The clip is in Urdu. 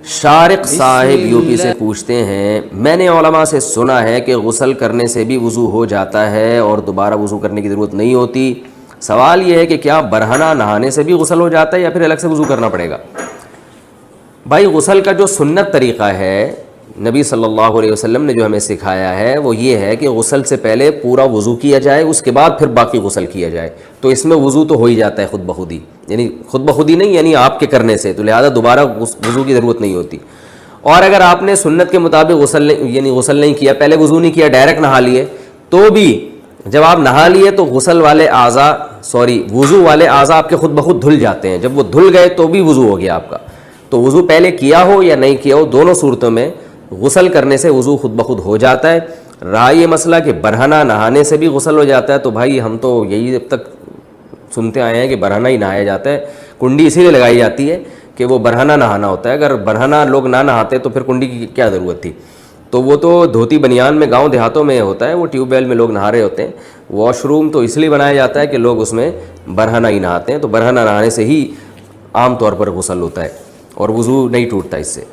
شارق صاحب یو پی سے پوچھتے ہیں، میں نے علماء سے سنا ہے کہ غسل کرنے سے بھی وضو ہو جاتا ہے اور دوبارہ وضو کرنے کی ضرورت نہیں ہوتی، سوال یہ ہے کہ کیا برہنہ نہانے سے بھی غسل ہو جاتا ہے یا پھر الگ سے وضو کرنا پڑے گا؟ بھائی غسل کا جو سنت طریقہ ہے نبی صلی اللہ علیہ وسلم نے جو ہمیں سکھایا ہے وہ یہ ہے کہ غسل سے پہلے پورا وضو کیا جائے، اس کے بعد پھر باقی غسل کیا جائے، تو اس میں وضو تو ہو ہی جاتا ہے خود بخود ہی، یعنی خود بخود ہی نہیں، یعنی آپ کے کرنے سے، تو لہٰذا دوبارہ وضو کی ضرورت نہیں ہوتی۔ اور اگر آپ نے سنت کے مطابق غسل نہیں کیا، پہلے وضو نہیں کیا، ڈائریکٹ نہا لیے، تو بھی جب آپ نہا لیے تو وضو والے اعضاء آپ کے خود بخود دھل جاتے ہیں، جب وہ دھل گئے تو بھی وضو ہو گیا آپ کا۔ تو وضو پہلے کیا ہو یا نہیں کیا ہو، دونوں صورتوں میں غسل کرنے سے وضو خود بخود ہو جاتا ہے۔ رہا یہ مسئلہ کہ برہنہ نہانے سے بھی غسل ہو جاتا ہے، تو بھائی ہم تو یہی جب تک سنتے آئے ہیں کہ برہنہ ہی نہایا جاتا ہے، کنڈی اسی لیے لگائی جاتی ہے کہ وہ برہنہ نہانا ہوتا ہے، اگر برہنہ لوگ نہ نہاتے تو پھر کنڈی کی کیا ضرورت تھی؟ تو وہ تو دھوتی بنیان میں گاؤں دیہاتوں میں ہوتا ہے، وہ ٹیوب ویل میں لوگ نہا رہے ہوتے ہیں، واش روم تو اس لیے بنایا جاتا ہے کہ لوگ اس میں برہنہ ہی نہاتے ہیں، تو برہنہ نہانے سے ہی عام طور پر غسل ہوتا ہے اور وضو نہیں ٹوٹتا اس سے۔